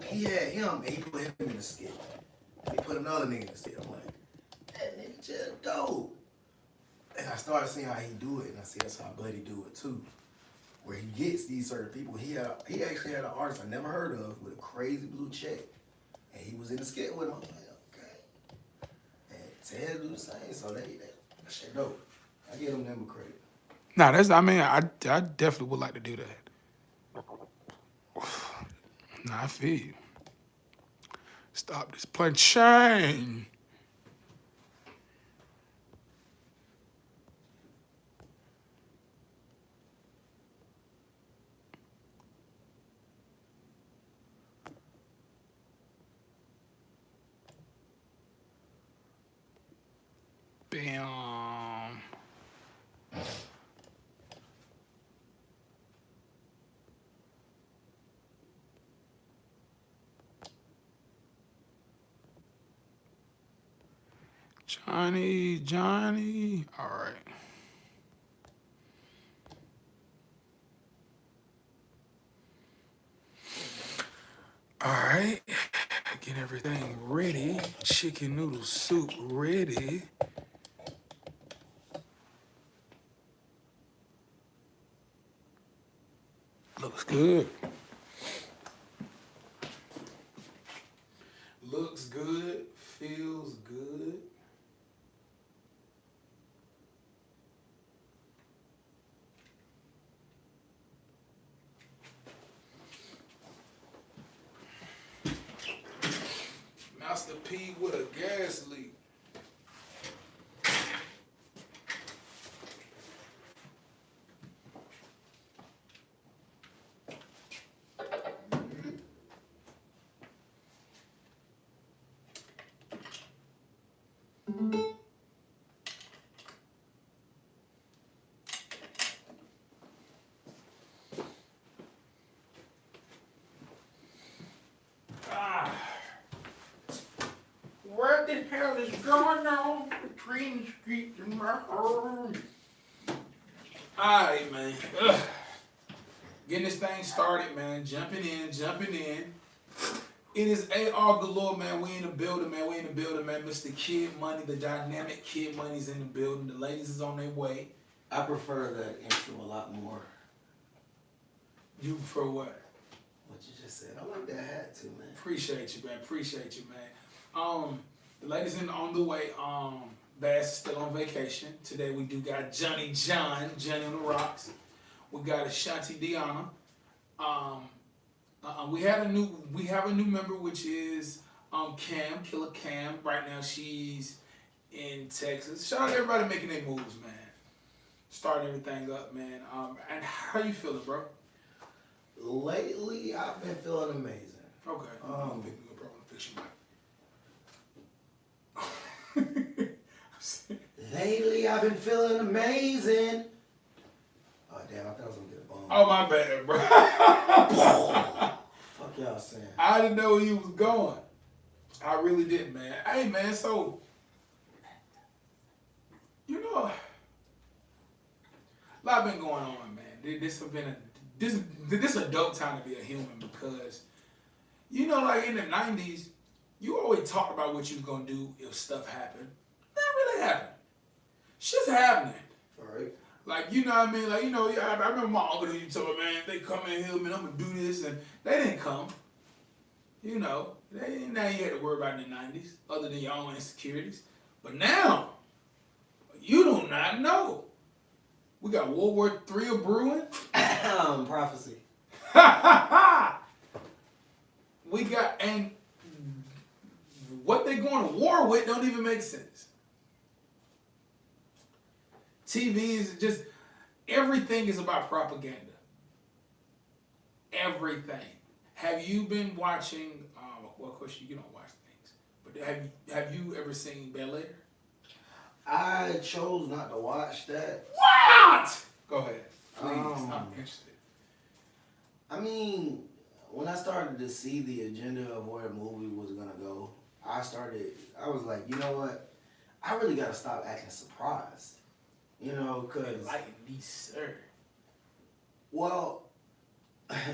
he had him and he put him in the skit. And he put another nigga in the skit. I'm like, that nigga just dope. And I started seeing how he do it, and I see that's how Buddy do it too. Where he gets these certain people. He actually had an artist I never heard of with a crazy blue check. And he was in the skit with him. I'm like, okay. And Ted do the same, so that shit dope. I give them credit. Nah, I definitely would like to do that. Nah, I feel you. Stop this punching. Bam. Johnny. All right. All right. Get everything ready. Chicken noodle soup ready. Looks good. Looks good. Feels good. Master P with a gas leak. What the hell is going on between the streets and my home? Alright, man. Ugh. Getting this thing started, man. Jumping in. It is AR galore, man. We in the building, man. Mr. Kid Money, the dynamic Kid Money's in the building. The ladies is on their way. I prefer that intro a lot more. You prefer what? What you just said. I like that hat too, man. Appreciate you, man. The ladies on the way. Bass is still on vacation. Today we do got Johnny on the rocks. We got Ashanti Deanna. We have a new member, which is Cam, Killer Cam. Right now she's in Texas. Shout out to everybody making their moves, man. Starting everything up, man. And how you feeling, bro? Lately, I've been feeling amazing. Okay. I'm probably fix your mic. Lately, I've been feeling amazing. Oh, damn, I thought I was going to get a bomb. Oh, my bad, bro. Fuck y'all saying. I didn't know where he was going. I really didn't, man. Hey, man, so, you know, a lot been going on, man. This a dope time to be a human because, you know, like in the 90s, you always talked about what you was going to do if stuff happened. That really happened. Shit's happening. All right. Like, you know what I mean? Like, you know, I remember my uncle used to tell me, man, they come in here, man, I'm going to do this. And they didn't come. You know, now you had to worry about in the 90s, other than your own insecurities. But now, you do not know. We got World War III brewing. Prophecy. We got, and what they going to war with don't even make sense. TV is just, everything is about propaganda. Everything. Have you been watching, well, of course you don't watch things, but have you ever seen Bel Air? I chose not to watch that. What? Go ahead. Please, I'm interested. I mean, when I started to see the agenda of where the movie was going to go, I was like, you know what? I really got to stop acting surprised. You know, because... Enlighten me, sir. Well,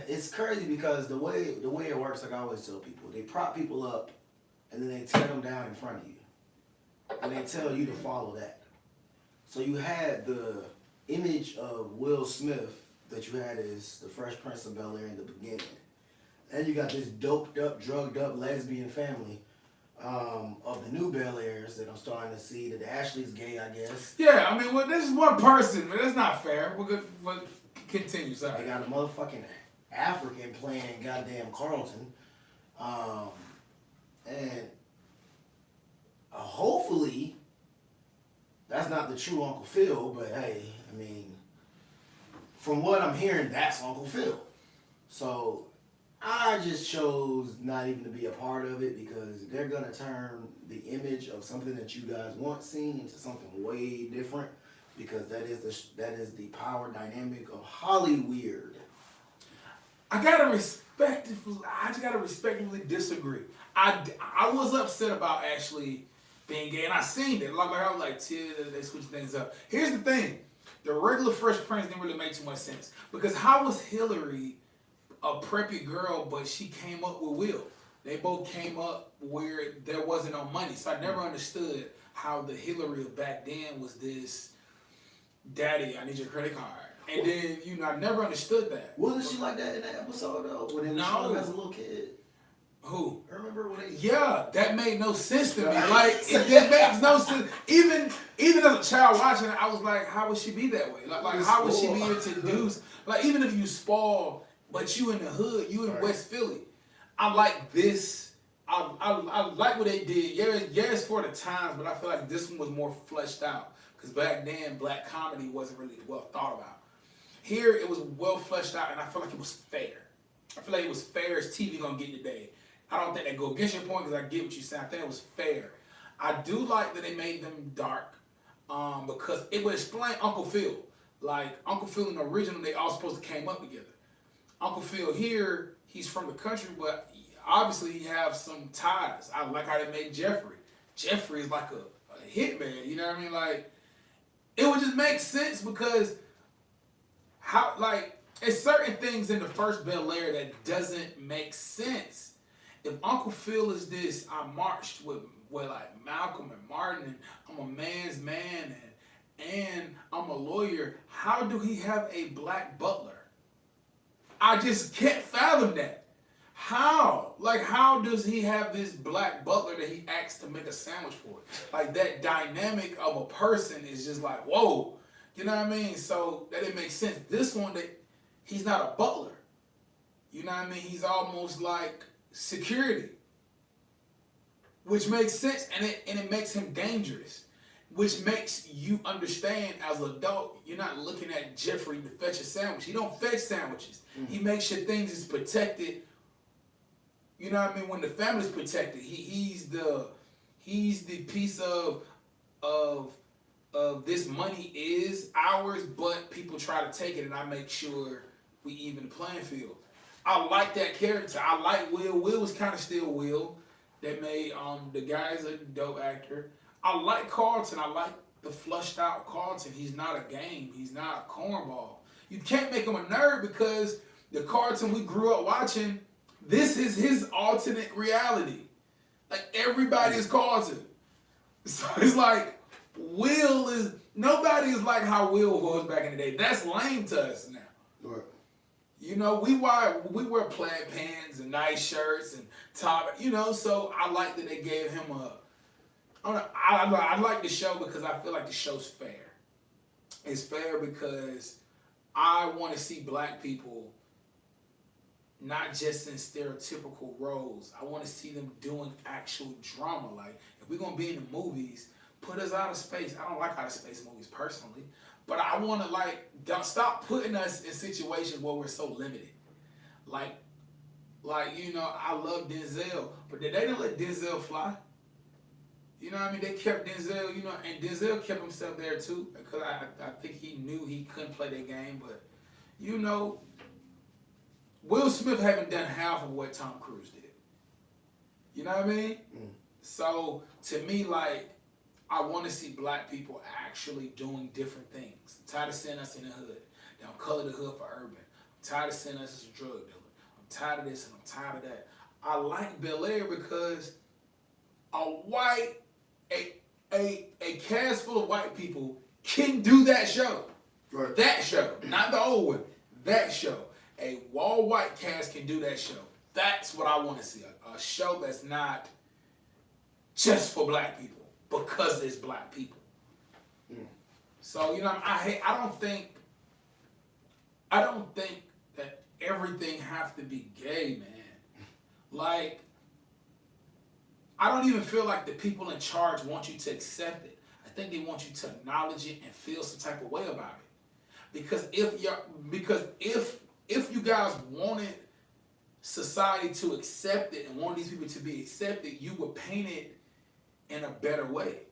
it's crazy because the way it works, like I always tell people, they prop people up and then they tear them down in front of you, and they tell you to follow that. So you had the image of Will Smith that you had as the Fresh Prince of Bel-Air in the beginning, and you got this doped up, drugged up lesbian family of the new Bel-Airs that I'm starting to see. That Ashley's gay, I guess. Yeah, I mean, well, this is one person, but that's not fair. We're good. We'll continue. Sorry. They got a motherfucking African playing goddamn Carlton. And hopefully that's not the true Uncle Phil, but hey, I mean, from what I'm hearing, that's Uncle Phil. So I just chose not even to be a part of it because they're gonna turn the image of something that you guys once seen into something way different, because that is the power dynamic of Hollyweird. I just gotta respectfully disagree. I was upset about Ashley being gay, and I seen it. Like I was like, they switched things up. Here's the thing: the regular Fresh Prince didn't really make too much sense because how was Hillary a preppy girl, but she came up with Will? They both came up where there wasn't no money, so I never understood how the Hillary of back then was this. Daddy, I need your credit card. And then, I never understood that. Wasn't she like that in that episode, though? When they was showing as a little kid? Who? I remember when they... Yeah, that made no sense to me. Like, it makes no sense. Even as a child watching it, I was like, how would she be that way? Like how would she be introduced? Like, even if you spoil, but you in the hood, you in West Philly. I like this. I like what they did. Yeah, it's for the times, but I feel like this one was more fleshed out. Because back then, black comedy wasn't really well thought about. Here, it was well fleshed out, and I feel like it was fair. I feel like it was fair as TV gonna get today. I don't think that go against your point because I get what you're saying. I think it was fair. I do like that they made them dark because it would explain Uncle Phil. Like, Uncle Phil in the original, they all supposed to came up together. Uncle Phil here, he's from the country, but obviously he have some ties. I like how they made Jeffrey. Jeffrey is like a hitman, you know what I mean? Like, it would just make sense because it's certain things in the first Bel-Air that doesn't make sense. If Uncle Phil is this, I marched with like Malcolm and Martin, and I'm a man's man, and I'm a lawyer, how do he have a black butler? I just can't fathom that. How? Like, how does he have this black butler that he asks to make a sandwich for? Like, that dynamic of a person is just like, whoa. You know what I mean? So that didn't make sense. This one, he's not a butler. You know what I mean? He's almost like security, which makes sense, and it makes him dangerous, which makes you understand as an adult, you're not looking at Jeffrey to fetch a sandwich. He don't fetch sandwiches. Mm-hmm. He makes sure things is protected. You know what I mean? When the family's protected, he's the piece of this money is ours, but people try to take it, and I make sure we even the playing field. I like that character. I like Will. Will was kind of still Will. They made the guy's a dope actor. I like Carlton. I like the flushed out Carlton. He's not a game. He's not a cornball. You can't make him a nerd because the Carlton we grew up watching, this is his alternate reality. Like, everybody is Carlton. So it's like, nobody is like how Will was back in the day. That's lame to us now. Right. You know, we wear plaid pants and nice shirts and top, so I like that they gave him I like the show because I feel like the show's fair. It's fair because I want to see black people not just in stereotypical roles. I want to see them doing actual drama. Like, if we're going to be in the movies, put us out of space. I don't like out of space movies personally, but I want to don't stop putting us in situations where we're so limited. Like I love Denzel, but they didn't let Denzel fly. You know what I mean? They kept Denzel, and Denzel kept himself there too, because I think he knew he couldn't play that game, but Will Smith haven't done half of what Tom Cruise did. You know what I mean? Mm. So to me, I want to see black people actually doing different things. I'm tired of seeing us in the hood. They don't color the hood for urban. I'm tired of seeing us as a drug dealer. I'm tired of this and I'm tired of that. I like Bel-Air because a cast full of white people can do that show. Right. That show, not the old one. That show. A all white cast can do that show. That's what I want to see. A show that's not just for black people because it's black people. So I don't think that everything have to be gay, man. Like, I don't even feel like the people in charge want you to accept it. I think they want you to acknowledge it and feel some type of way about it. Because if you guys wanted society to accept it and wanted these people to be accepted, you would paint it in a better way.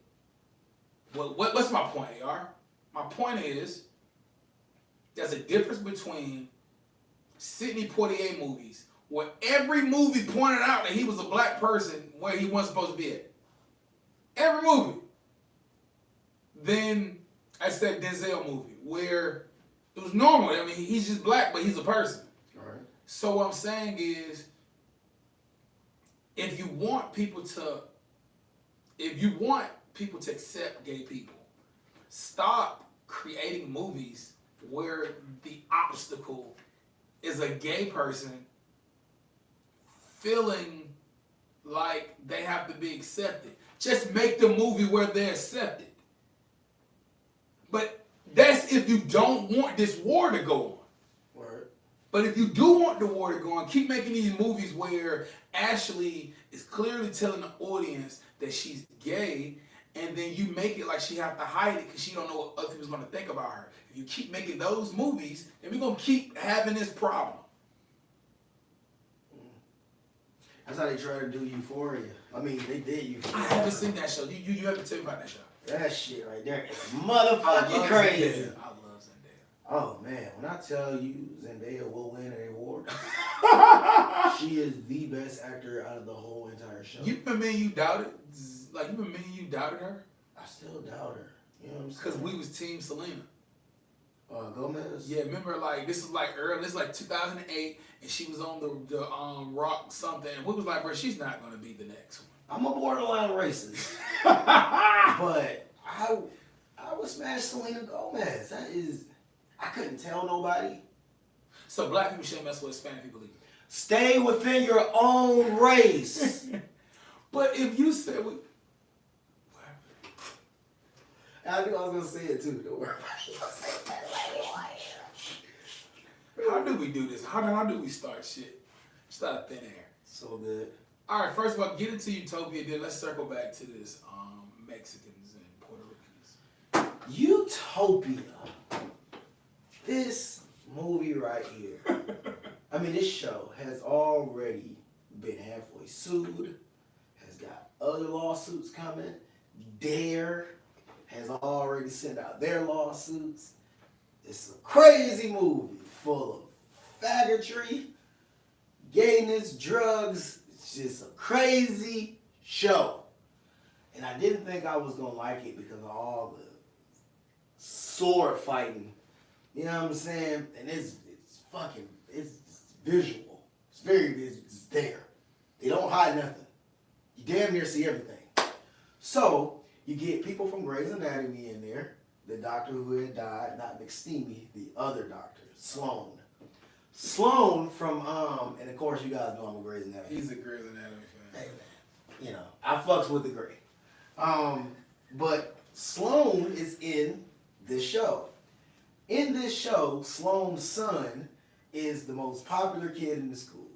What's my point, AR? My point is, there's a difference between Sidney Poitier movies, where every movie pointed out that he was a black person where he wasn't supposed to be at. Every movie. Then I said Denzel movie, where it was normal. I mean, he's just black, but he's a person. All right. So what I'm saying is, if you want people to accept gay people, stop creating movies where the obstacle is a gay person feeling like they have to be accepted. Just make the movie where they're accepted. But that's if you don't want this war to go on. Word. But if you do want the war to go on, keep making these movies where Ashley is clearly telling the audience that she's gay, and then you make it like she have to hide it because she don't know what other people's going to think about her. If you keep making those movies, then we're going to keep having this problem. That's how they try to do Euphoria. I mean, they did Euphoria. I haven't seen that show. You have to tell me about that show. That shit right there is motherfucking crazy. Zendaya. I love Zendaya. Oh man, when I tell you Zendaya will win an award, she is the best actor out of the whole entire show. You doubted her? I still doubt her. You know what I'm saying? Because we was Team Selena. Gomez? Yeah, remember, like, this is like early, this is like 2008, and she was on the Rock something, and we was like, bro, she's not going to be the next one. I'm a borderline racist. But I would smash Selena Gomez. I couldn't tell nobody. So black people shouldn't mess with Hispanic people either. Stay within your own race. But if you said I knew I was going to say it too. Don't worry. how do we do this? How do we start shit? Start thin air. So good. All right, first of all, get into Utopia, then let's circle back to this Mexicans and Puerto Ricans. Utopia. This movie right here. I mean, this show has already been halfway sued, has got other lawsuits coming. Dare has already sent out their lawsuits. It's a crazy movie full of faggotry, gayness, drugs. It's just a crazy show. And I didn't think I was going to like it because of all the sword fighting. You know what I'm saying? And it's visual. It's very visual. It's there. They don't hide nothing. You damn near see everything. So, you get people from Grey's Anatomy in there. The doctor who had died, not McSteamy, the other doctor, Sloan. Sloan from, and of course you guys know I'm a Grey's Anatomy. He's a Grey's Anatomy fan. Hey man, you know, I fucks with the Grey. But Sloan is in this show. In this show, Sloan's son is the most popular kid in the school.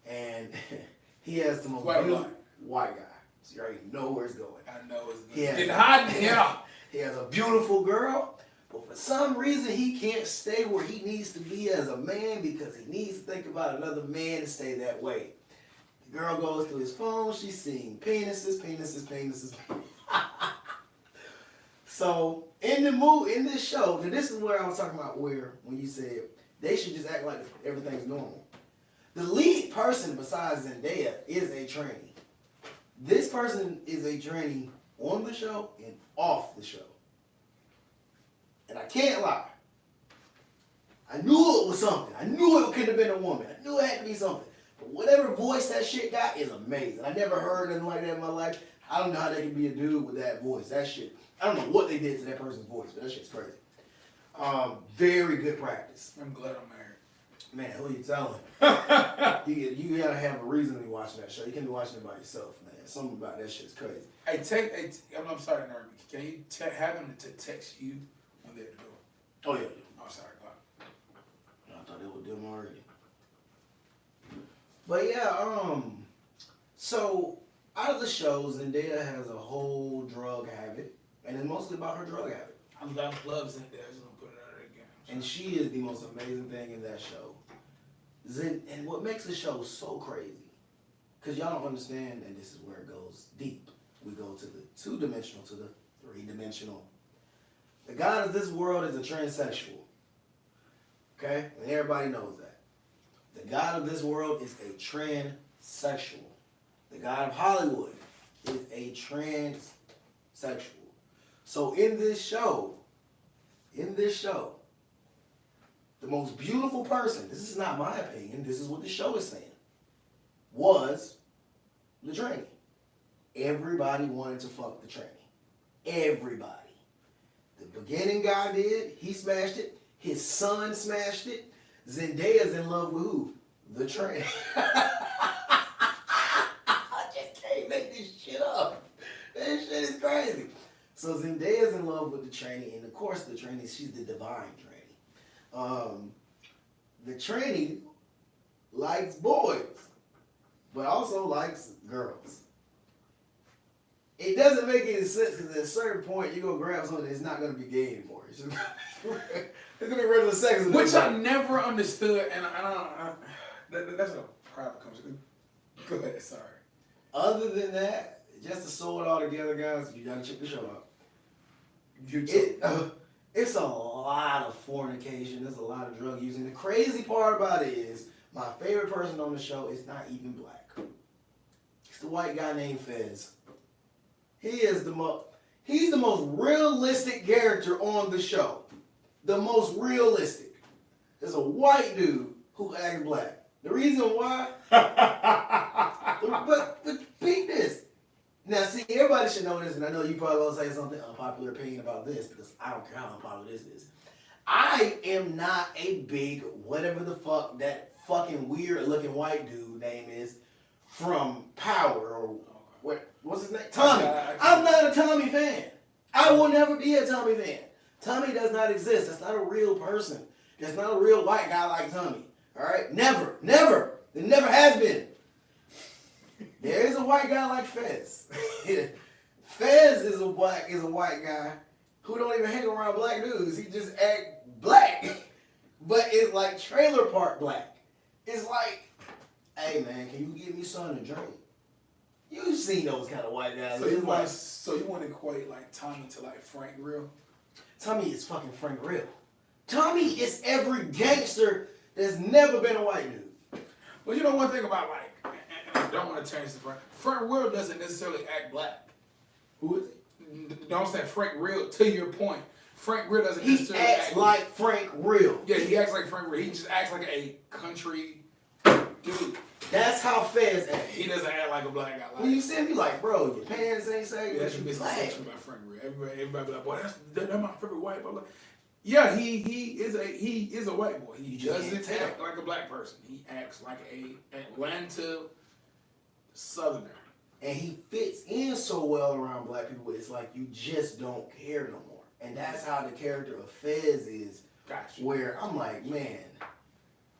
And he has the most white guy. So you already know where it's going. I know it's getting hot. Yeah. He has a beautiful girl, but for some reason he can't stay where he needs to be as a man because he needs to think about another man and stay that way. The girl goes through his phone, she's seeing penises. So in this show, and this is where I was talking about when you said they should just act like everything's normal. The lead person besides Zendaya is a tranny. This person is a tranny on the show and off the show. And I can't lie. I knew it was something. I knew it couldn't have been a woman. I knew it had to be something. But whatever voice that shit got is amazing. I never heard anything like that in my life. I don't know how they can be a dude with that voice. That shit, I don't know what they did to that person's voice, but that shit's crazy. Very good practice. I'm glad I'm married. Man, who you telling? you gotta have a reason to be watching that show. You can't be watching it by yourself, man. Something about that shit is crazy. Hey, I'm sorry, Nerdy. Can you have them to text you when they're at the door? Oh yeah. Oh, sorry, go on. I thought they would do them already. But yeah, so out of the shows, Zendaya has a whole drug habit, and it's mostly about her drug habit. I love Zendaya. I'm just gonna put it out there again. And she is the most amazing thing in that show. And what makes the show so crazy, because y'all don't understand, and this is where it goes deep. We go to the 2-dimensional to the 3-dimensional. The God of this world is a transsexual. Okay? And everybody knows that. The God of this world is a transsexual. The God of Hollywood is a transsexual. So in this show, the most beautiful person, this is not my opinion, this is what the show is saying, was the tranny. Everybody wanted to fuck the tranny. Everybody. The beginning guy did, he smashed it. His son smashed it. Zendaya's in love with who? The tranny. I just can't make this shit up. This shit is crazy. So Zendaya's in love with the tranny, and of course the tranny, she's the divine tranny. The tranny likes boys, but also likes girls. It doesn't make any sense because at a certain point you're going to grab something that's not going to be gay anymore. It's just it's going to be regular sex. Which I never understood, and that's a private conversation. Go ahead, sorry. Other than that, just to sew it all together, guys, you got to check the show out. It's a lot of fornication. There's a lot of drug using. The crazy part about it is my favorite person on the show is not even black. It's the white guy named Fez. He's the most realistic character on the show. The most realistic. There's a white dude who acts black. The reason why, but peep this. Now, see, everybody should know this, and I know you probably gonna say something unpopular opinion about this because I don't care how unpopular this is. I am not a big whatever the fuck that fucking weird looking white dude name is from Power or what's his name? Tommy. I'm not a Tommy fan. I will never be a Tommy fan. Tommy does not exist. That's not a real person. That's not a real white guy like Tommy. All right, never. It never has been. There is a white guy like Fez. Fez is a white guy who don't even hang around black dudes. He just act black, but it's like trailer park black. It's like, hey man, can you give me something to drink? You've seen those kind of white guys. So you want to equate like Tommy to like Frank Grill? Tommy is fucking Frank Grill. Tommy is every gangster that's never been a white dude. Well, you know one thing about like. And I don't want to change the Frank. Frank Grill doesn't necessarily act black. Who is he? Don't say Frank Grill. To your point, Frank Grill doesn't necessarily act. He acts like Frank Grill. Yeah, he acts like Frank Grill. He just acts like a country dude. That's how Fez acts. He doesn't act like a black guy. Like when you see him, you like, bro, your pants ain't safe. Yeah, that's your misconception about Frank Grill. Everybody be like, boy, that's my favorite white boy. Yeah, he is a white boy. He doesn't act like a black person. He acts like a Atlanta Southerner. And he fits in so well around black people, it's like you just don't care no more. And that's how the character of Fez is. Gotcha. Where I'm like, man,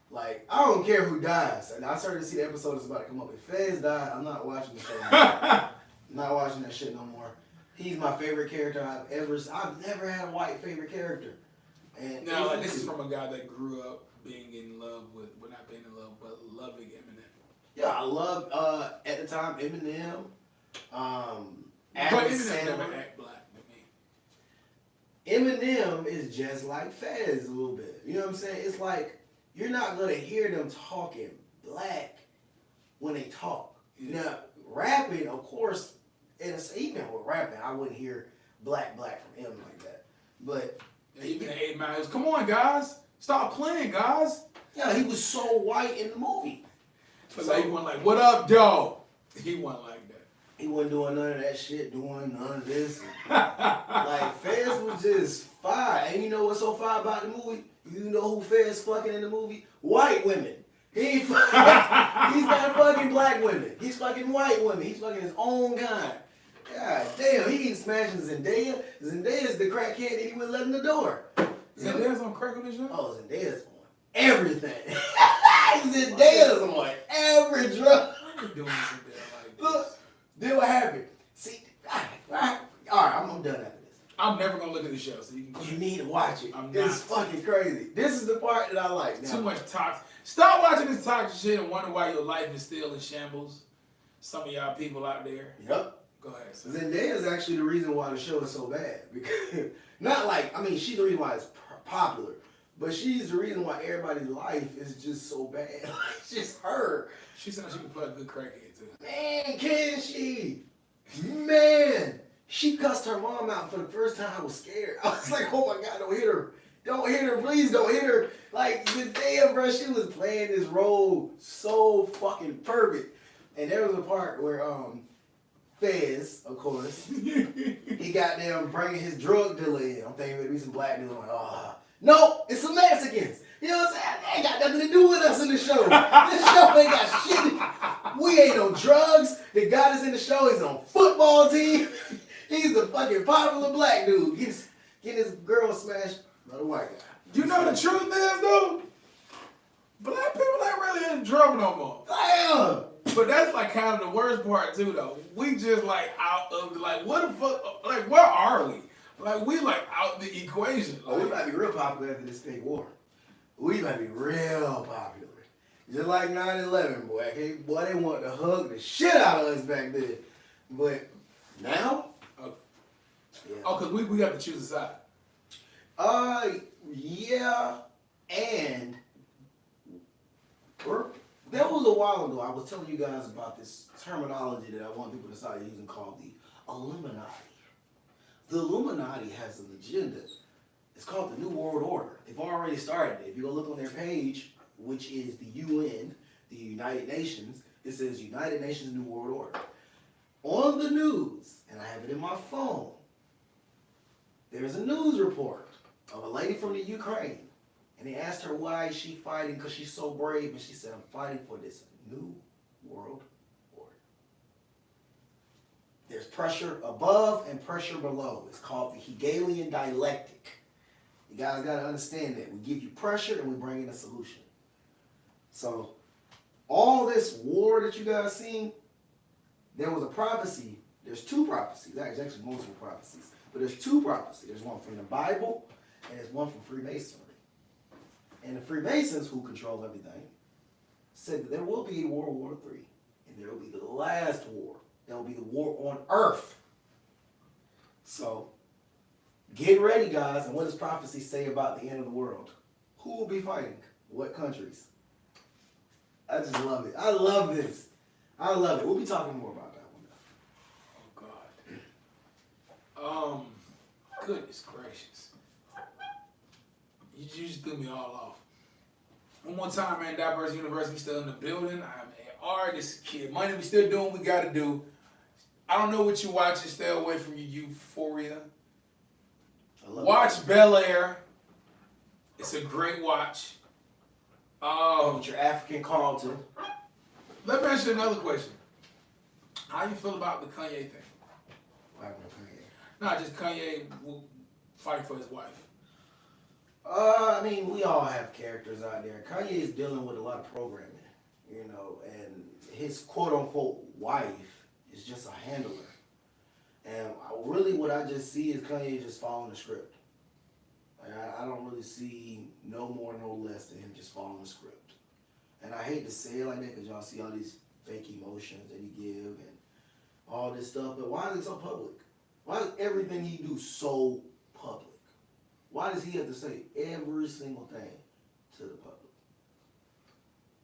like, I don't care who dies. And I started to see the episode that's about to come up. If Fez died, I'm not watching the show no more. I'm not watching that shit no more. He's my favorite character I've never had a white favorite character. And now, like, this is from a guy that grew up being in love with, well, not being in love, but loving Eminem. Yeah, I loved, at the time, Eminem. But Eminem never act black to me. Eminem is just like Fez a little bit. You know what I'm saying? It's like, you're not going to hear them talking black when they talk. Yeah. Now, rapping, of course, even with rapping, I wouldn't hear black from him like that. But even the 8 Miles, come on, guys. Stop playing, guys. Yeah, he was so white in the movie. But like, he wasn't like, what up, dog? He wasn't like that. He wasn't doing none of that shit, doing none of this. Like, Fez was just fire. And you know what's so fire about the movie? You know who Fez fucking in the movie? White women. He's not fucking black women. He's fucking white women. He's fucking his own kind. God damn, he ain't smashing Zendaya. Zandaya's the crackhead that he wouldn't let in the door. Zendaya's on crack on this show? Oh, Zendaya's on everything. Zendaya's on every drug. Why are you doing Zendaya like this? Look, then what happened? See, all right, I'm done after this. I'm never gonna look at the show, so you can. You need to watch it. I'm It's fucking crazy. This is the part that I like. Now, Too much toxic. Stop watching this toxic shit and wonder why your life is still in shambles. Some of y'all people out there. Yep. Go ahead. Sir. Zendaya is actually the reason why the show is so bad. Because not like, I mean, she's the reason why it's popular, but she's the reason why everybody's life is just so bad. It's just her. She said she can play a good crackhead too. Man, can she? Man, she cussed her mom out for the first time. I was scared. I was like, oh my God, don't hit her. Don't hit her, please don't hit her. Like, Zendaya, bro, she was playing this role so fucking perfect. And there was a part where, Fez, of course, he got them bringing his drug dealer in. I'm thinking maybe some black dude. I'm like, oh. No, it's some Mexicans. You know what I'm saying? They ain't got nothing to do with us in the show. This show ain't got shit. We ain't on drugs. The guy that's in the show is on football team. He's the fucking popular black dude. Getting his girl smashed by the white guy. You know the truth is though, black people ain't really in trouble no more. Damn. But that's like kind of the worst part too though. We just like out of like what the fuck, like where are we? Like we like out the equation. Oh, we might be real popular after this fake war. We might be real popular. Just like 9/11, boy. Okay? Boy, they wanted to hug the shit out of us back then. But now? Oh, Yeah. oh, cause we have to choose a side. Yeah, and there was a while ago I was telling you guys about this terminology that I want people to start using called the Illuminati. The Illuminati has an agenda. It's called the New World Order. They've already started it. If you go look on their page, which is the UN, the United Nations, it says United Nations New World Order. On the news, and I have it in my phone, there's a news report of a lady from the Ukraine. And they asked her why she's fighting, because she's so brave. And she said, I'm fighting for this new world order. There's pressure above and pressure below. It's called the Hegelian dialectic. You guys got to understand that. We give you pressure and we bring in a solution. So all this war that you guys seen, there was a prophecy. There's two prophecies. There's actually multiple prophecies. But there's two prophecies. There's one from the Bible and there's one from Freemasonry. And the Freemasons, who control everything, said that there will be a World War III. And there will be the last war. There will be the war on Earth. So, get ready, guys. And what does prophecy say about the end of the world? Who will be fighting? What countries? I just love it. I love this. I love it. We'll be talking more about that one. Oh God. Goodness gracious. You just threw me all off. One more time, man. Diverse University still in the building. I'm an artist, kid. Money, we still doing what we got to do. I don't know what you're watching. Stay away from your euphoria. Watch Bel Air. It's a great watch. With your African Carlton. Let me ask you another question. How you feel about the Kanye thing? What happened to Kanye? Nah, just Kanye will fight for his wife. I mean, we all have characters out there. Kanye is dealing with a lot of programming, you know, and his quote-unquote wife is just a handler. And really what I just see is Kanye just following the script. Like, I don't really see no more, no less than him just following the script. And I hate to say it like that because y'all see all these fake emotions that he give and all this stuff, but why is it so public? Why is everything he do so public? Why does he have to say every single thing to the public?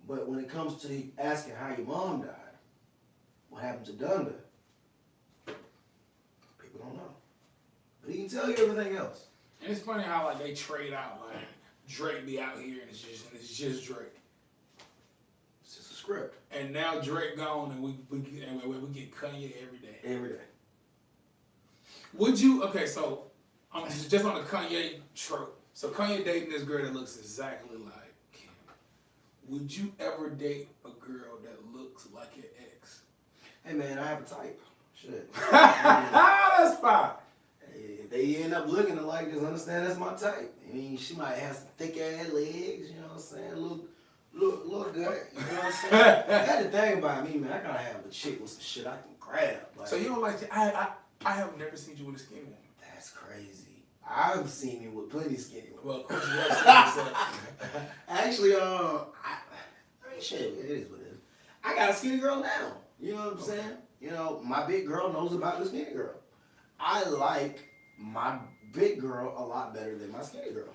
But when it comes to asking how your mom died, what happened to Donda, people don't know. But he can tell you everything else. And it's funny how like they trade out. Like Drake be out here and it's just Drake. It's just a script. And now Drake gone and we get Kanye every day. Every day. Would you? Okay, so I'm just on the Kanye trope. So Kanye dating this girl that looks exactly like Kim. Would you ever date a girl that looks like your ex? Hey man, I have a type. Shit. That's fine. If they end up looking alike, just understand that's my type. I mean, she might have some thick ass legs, you know what I'm saying? Look good, you know what I'm saying? That's the thing about me, man. I gotta have a chick with some shit I can grab. Like, So you don't like to, I have never seen you with a skinny woman. that's crazy. I've seen you with plenty skinny women. Well, of course you have seen yourself. Actually, I mean, shit, it is what it is. I got a skinny girl now. You know what I'm saying? You know, my big girl knows about the skinny girl. I like my big girl a lot better than my skinny girl.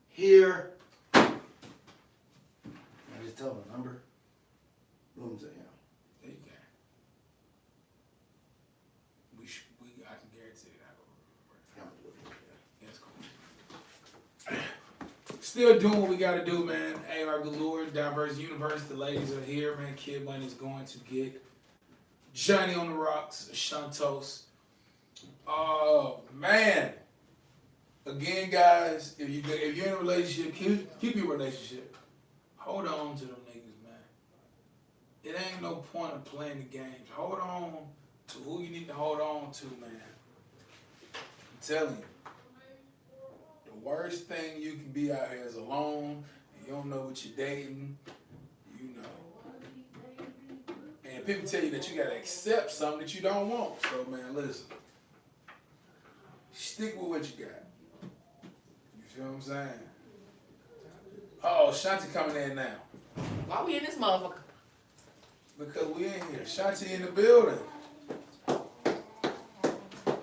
Here, I just tell her number. Boom, say, you know. There you go. I can guarantee that will work. I'm gonna do it. That's cool. Still doing what we gotta do, man. AR Galore, Diverse Universe. The ladies are here, man. Kid Money's going to get Johnny on the Rocks, Shantos. Oh man. Again, guys, if you're in a relationship, keep your relationship. Hold on to them niggas, man. It ain't no point of playing the games. Hold on to who you need to hold on to, man. I'm telling you. The worst thing you can be out here is alone, and you don't know what you're dating, you know. And people tell you that you gotta accept something that you don't want. So man, listen. Stick with what you got. You feel what I'm saying? Uh-oh, Shanti coming in now. Why we in this motherfucker? Because we in here. Shanti in the building.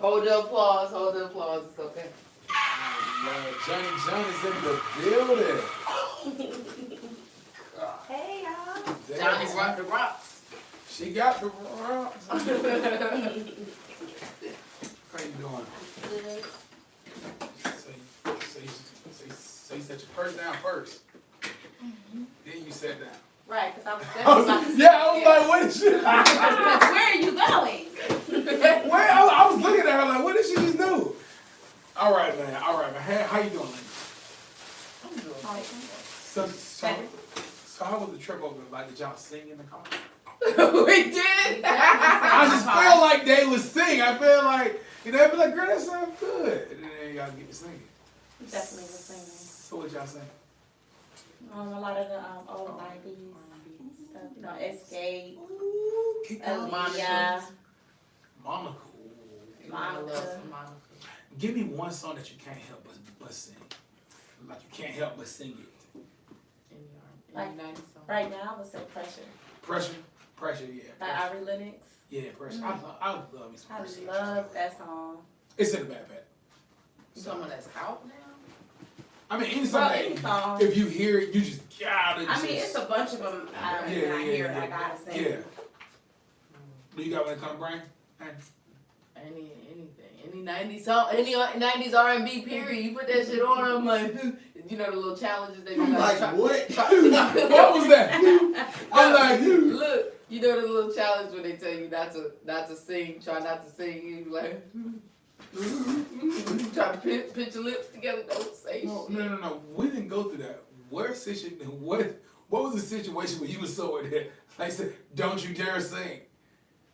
Hold the applause, it's okay. Johnny's in the building. Hey y'all. Johnny rock the rocks. She got the rocks. How you doing? Good. So you set your purse down first. Then you sat down. Right, because I was definitely I was like, what is she? where are you going? Wait, I was looking at her like, what did she just do? All right, man. How you doing, lady? I'm doing So how was the trip over? Like, did y'all sing in the car? We did. I just feel like they would sing. I feel like, they'd be like, girl, that sounds good. And then y'all get to singing. We definitely was singing. So what y'all sing? A lot of the old 90s stuff. You know, Escape, Ooh, keep going. Aaliyah, Monica. Monica. Give me one song that you can't help but sing. Like you can't help but sing it. Like, right now, I would say Pressure. Pressure, yeah. By Pressure. Ari Lennox. Yeah, Pressure. I love me some I Pressure. love that song. It's in the backpack. Someone that's out now? I mean, any Well, song, any song. if you hear it, you just gotta I mean, it's a bunch of them. When I hear it, I gotta sing. Yeah. Do you got one that come brain? Anything. Any 90s song, any 90s R&B period. You put that shit on, I'm like, you know the little challenges they be Like, like, what? What was that? I'm like, look, you know the little challenge when they tell you not to sing, try not to sing, you like, try to pinch your lips together, don't say shit. No. We didn't go through that. What was the situation where you was so in there? Like I said, don't you dare sing.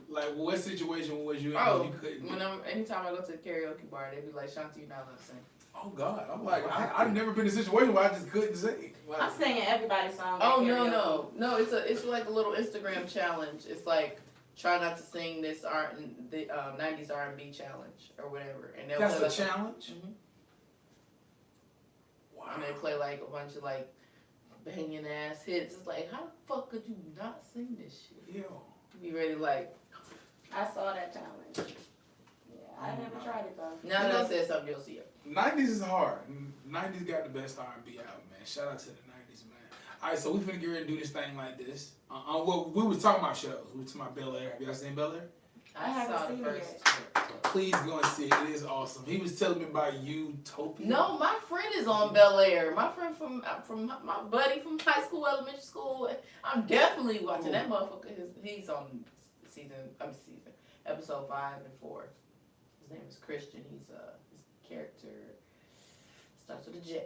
Like, what situation was you in when you couldn't? Anytime I go to the karaoke bar, they be like, Shanti, you're not gonna sing. Oh God, I'm like, I've never been in a situation where I just couldn't sing. Like, I'm singing everybody's song. at Oh karaoke. no! It's like a little Instagram challenge. It's like try not to sing this the 90s R&B challenge or whatever, and they'll that's play a challenge. Mhm. Wow. And they play like a bunch of like banging ass hits. It's like, how the fuck could you not sing this shit? Yo. You be ready like. I saw that challenge. Yeah, I never tried it though. Now that I said something, you'll see it. 90s is hard. 90s got the best R&B out, man. Shout out to the 90s, man. All right, so we finna get ready and do this thing like this. We was talking about shows. We were talking about Bel Air. Have y'all seen Bel Air? I haven't saw the seen it first yet. two. Please go and see it. It is awesome. He was telling me about Utopia. No, my friend is on Bel Air. My friend from my buddy from high school, elementary school. I'm definitely watching that motherfucker. He's on episode 5 and 4. His name is Christian. His character starts with a J.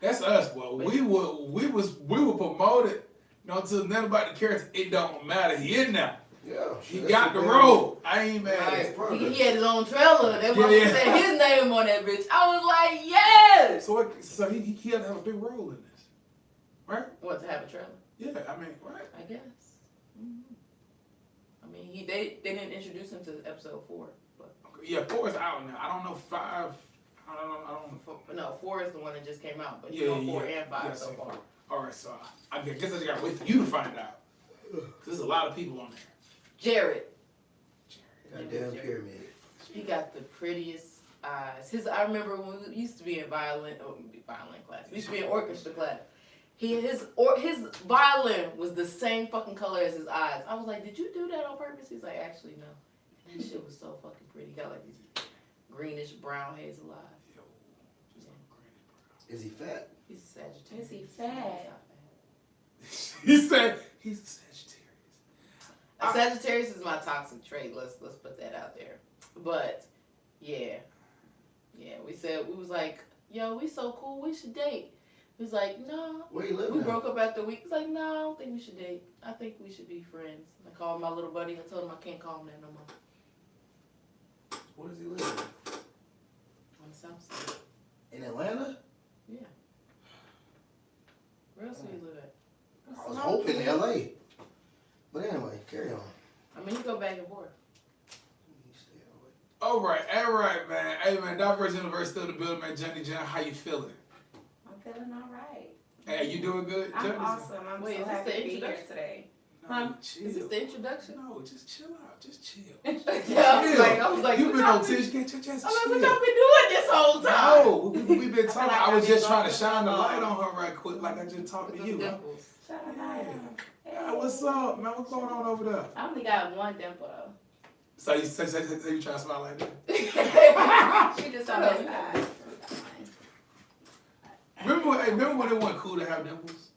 That's us, boy. We were promoted. You know, to nothing about the character. It don't matter. He in there. Yeah. He got the role. I ain't mad at it. Right. He had his own trailer. That Yeah, motherfucker yeah. said his name on that bitch. I was like, yes. So he had to have a big role in this, right? What, to have a trailer? Yeah, I mean, right? I guess. I mean, they didn't introduce him to episode 4, but Yeah, 4 is out now. I don't know 5. I don't. no, 4 is the one that just came out. But Yeah, you know 4 and 5 yeah, so so far. All right, so I guess I just got to wait for you to find out. 'Cause there's a lot of people on there. Jared. Goddamn pyramid. He got the prettiest eyes. I remember when we used to be in violin class. We used to be in orchestra class. His violin was the same fucking color as his eyes. I was like, did you do that on purpose? He's like, actually no. And that shit was so fucking pretty. He got like these greenish brown hazel eyes. Yo, just on Is he fat? He's a Sagittarius. Is he fat? He said he's a Sagittarius. Sagittarius is my toxic trait. Let's put that out there. But yeah, we was like, yo, we so cool. We should date. He was like, no. Where you live We now? broke up after a week. He's like, no, I don't think we should date. I think we should be friends. I called my little buddy. I told him I can't call him that no more. Where does he live? On the south side. In Atlanta? Yeah. Where else do you live at? I was hoping LA. But anyway, carry on. I mean, you go back and forth. All right, man. Hey, man, Diverse Universe still in the building, man. Jenny Jen, how you feeling? I'm feeling all right. Hey, you doing good? I'm Jenny? awesome. I'm Wait, so is this happy the to be here introduction? today. No, chill. Is this the introduction? No, just chill out. Just chill. Yeah, I was like, You've what been y'all on been- Tish, just chill. I'm like, what y'all been doing this whole time? No, we've been talking. I was just trying to shine the Oh. light on her right quick, like I just talked With to them you. dimples. Shut up, Ida. Yeah, what's up, man? What's going on over there? I only got one dimple though. So you say you trying to smile like that? She just Shut on up. this side. Remember when it wasn't cool to have dimples?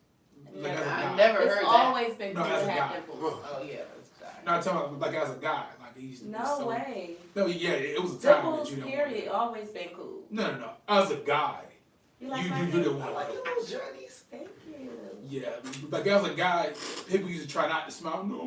Like as a I guy. never It's heard that. always been No, cool as to a have guy. dimples. Oh yeah, that's No, I'm talking about like as a guy, like it used to be No so. way. No, yeah, it was a time that Dimples, you didn't period, always been cool. want. No. As a guy, You like my you dimples? didn't I want like it. little journeys. Thank you. Yeah, like as a guy, people used to try not to smile, no.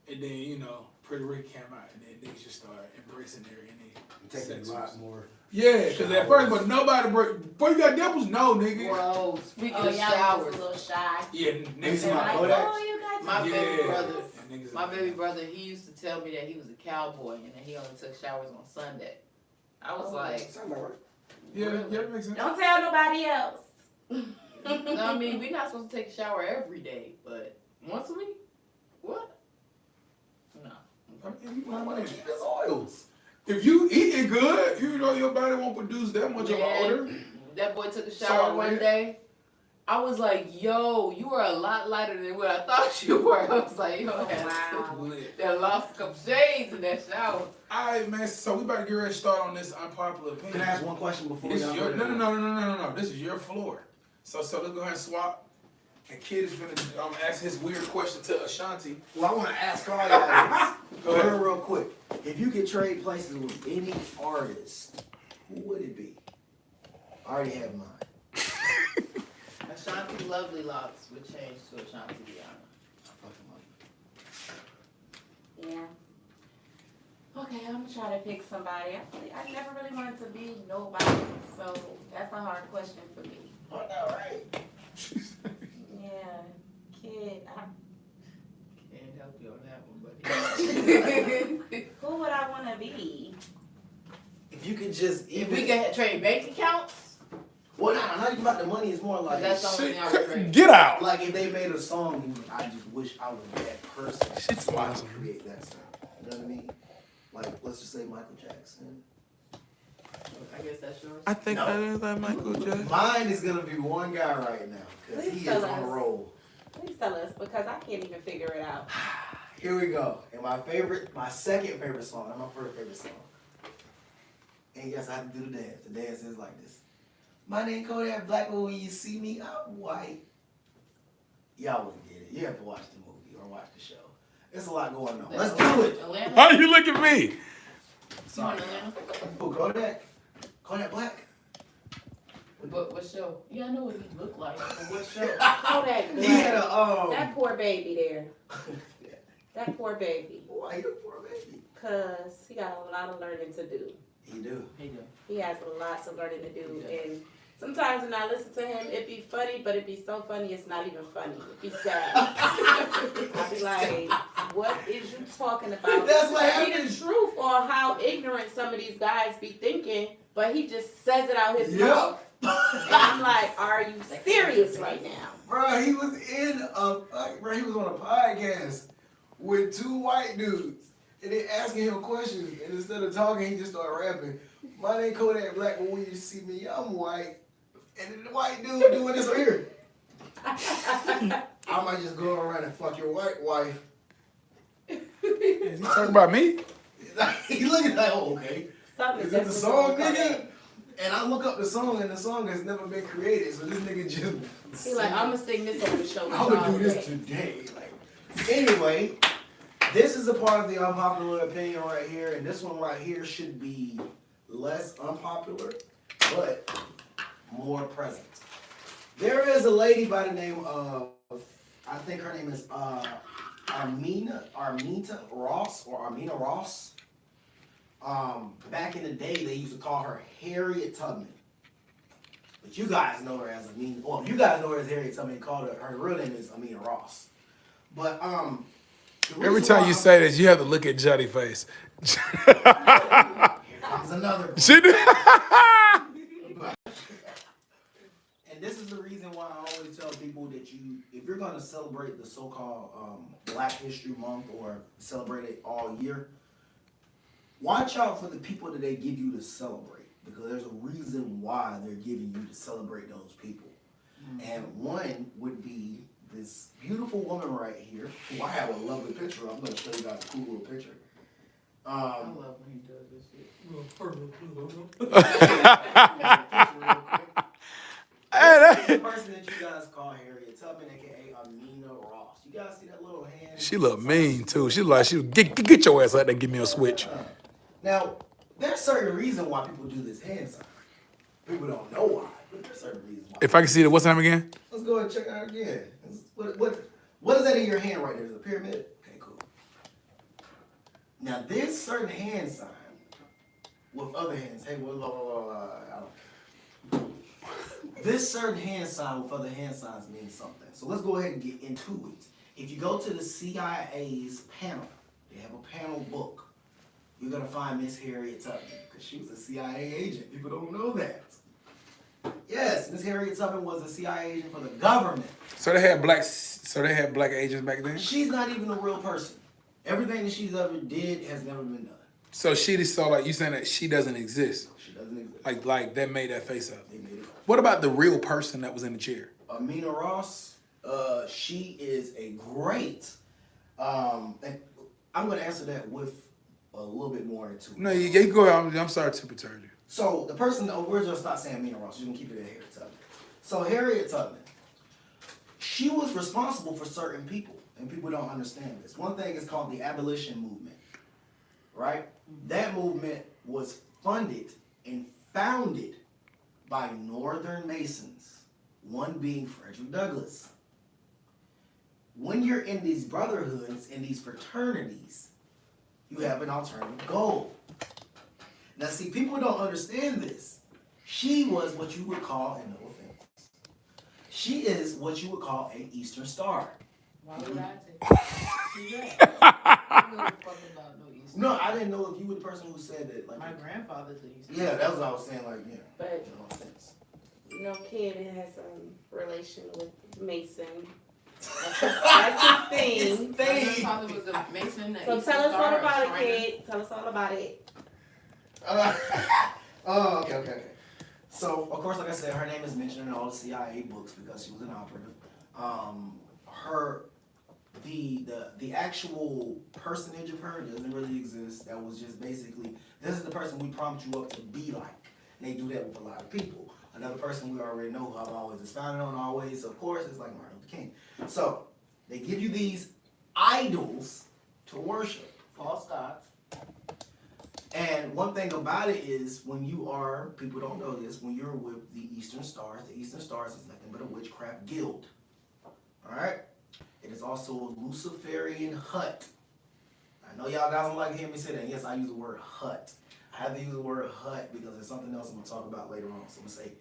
And then Pretty Rick came out, and then niggas just started embracing her, and they It takes a lot more. Yeah, because at first, but nobody boy, you got dimples? No, nigga. Bro, speaking Oh, of y'all showers, was a little shy. Yeah, Niggas niggas They're not like, know that. oh, you got My some baby Yeah. brother, And niggas my like baby that. brother, he used to tell me that he was a cowboy and that he only took showers on Sunday. I was like, Sound about right. Yeah, really? yeah, that makes sense. Don't tell nobody else. no, I mean, we're not supposed to take a shower every day, but once a week? What? No. I mean, I want to keep his oils. if you eating good, your body won't produce that much of Man, an odor. That boy took a shower Sorry. one day. I was like, yo, you are a lot lighter than what I thought you were. I was like, yo, Wow. Lit. that lost a couple shades in that shower. Alright, man. So we about to get ready to start on this unpopular opinion. Can I ask one question before This y'all is go your there? no. This is your floor. So let's go ahead and swap. And Kid is gonna ask his weird question to Ashanti. Well, I want to ask all y'all Go this ahead. real quick. If you could trade places with any artist, who would it be? I already have mine. Ashanti Lovely Locks would change to Ashanti Diana. I fucking love it. Yeah. Okay, I'm gonna try to pick somebody. I never really wanted to be nobody, so that's a hard question for me. I know, right? Yeah, kid. Can't help you on that one, buddy. Who would I want to be? If you could just If we could trade bank accounts, well, not even about the money. It's more like that's the only thing I would trade. Get out. like if they made a song, I just wish I was that person. Shit's so I awesome. could create that song. You know what I mean? Like let's just say Michael Jackson. I guess that's yours. I think No. that is like Michael Jackson. Mine is gonna be one guy right now because Please he tell is on a us. roll. Please tell us, because I can't even figure it out. Here we go. And my second favorite song, not my first favorite song. And yes, I have to do the dance. The dance is like this. My name Kodak Black, but when you see me, I'm white. Y'all wouldn't get it. You have to watch the movie or watch the show. There's a lot going on. Let's do it. Atlanta? Why you look at me? You Sorry. want Atlanta? Who, Kodak? Kodak Black? What show? Yeah, I know what he looked like. But what show? Kodak He had Black. a, That poor baby there. That poor baby. Why you poor baby? Cause he got a lot of learning to do. He do. He do. He has lots of learning to do. Yeah. And sometimes when I listen to him, it be funny, but it be so funny it's not even funny. It be sad. I be like, what is you talking about? That's what It be happens. the truth on how ignorant some of these guys be thinking, but he just says it out his Yep. mouth. And I'm like, are you serious right now? Bro, he was he was on a podcast with two white dudes. And they asking him questions. And instead of talking, he just started rapping. My name Kodak Black, but when you see me, I'm white. And then the white dude doing this right here. I might just go around and fuck your white wife. You talking about me? He looking like, oh, okay. Something Is it the definitely song, wrong with nigga? that. And I look up the song, and the song has never been created. So this nigga just. He like, I'm gonna sing this on the show. with I'm gonna y'all do this today." today. Like, anyway, this is a part of the unpopular opinion right here, and this one right here should be less unpopular, but more present. There is a lady by the name of, I think her name is Armita Ross or Armina Ross. Back in the day, they used to call her Harriet Tubman. But you guys know her as Amina. Well, you guys know her as Harriet Tubman. Called her real name is Amina Ross. But the Every reason time why you say this, you have to look at Juddy's face. here comes another one. She did. And this is the reason why I always tell people that if you're going to celebrate the so-called Black History Month or celebrate it all year, watch out for the people that they give you to celebrate, because there's a reason why they're giving you to celebrate those people. And one would be this beautiful woman right here, who I have a lovely picture of. I'm going to show you guys a cool little picture. I love when he does this shit. This is the person that you guys call Harriet Tubman, aka Amina Ross. You guys see that little hand? She look mean too. She like she get your ass out there and give me a switch. Now, there's certain reason why people do this hand sign. People don't know why, but there's certain reasons why. If I can see it, what's the name again? Let's go ahead and check it out again. What is that in your hand right there? Is it a pyramid? Okay, cool. Now, this certain hand sign with other hands. Hey, this certain hand sign with other hand signs means something. So let's go ahead and get into it. If you go to the CIA's panel, they have a panel book. You're gonna find Miss Harriet Tubman because she was a CIA agent. People don't know that. Yes, Miss Harriet Tubman was a CIA agent for the government. So they had black agents back then. She's not even a real person. Everything that she's ever did has never been done. So she just saw like you saying that she doesn't exist. She doesn't exist. Like that made that face up. They made it up. What about the real person that was in the chair? Amina Ross, she is a great. And I'm going to answer that with a little bit more into it. No, you go. I'm sorry to perturb you. So the person, we're just not saying Amina Ross. You can keep it at Harriet Tubman. So Harriet Tubman, she was responsible for certain people, and people don't understand this. One thing is called the abolition movement, right? That movement was funded and founded by Northern Masons, one being Frederick Douglass. When you're in these brotherhoods, in these fraternities, you have an alternative goal. Now, see, people don't understand this. She was what you would call, and no offense, she is what you would call an Eastern Star. Why would I take that? I don't give a fuck about no Easter. No, I didn't know if you were the person who said that. Like, My grandfather's an Easter. yeah, that's what I was saying. Like, yeah, But no offense. kid has relation with Mason. That's his thing. My grandfather was a Mason. So Easter tell us all Star, about it, Shriner. kid. Tell us all about it. Okay. So, of course, like I said, her name is mentioned in all the CIA books because she was an operative. the actual personage of her doesn't really exist. That was just basically, this is the person we prompt you up to be like. And they do that with a lot of people. Another person we already know who I've always expounded on always, of course, is like Martin Luther King. So they give you these idols to worship. False gods. And one thing about it is when you are, people don't know this, when you're with the Eastern Stars is nothing but a witchcraft guild. Alright? It is also a Luciferian hut. I know y'all guys don't like to hear me say that. Yes, I use the word hut. I have to use the word hut because there's something else I'm going to talk about later on. So I'm going to say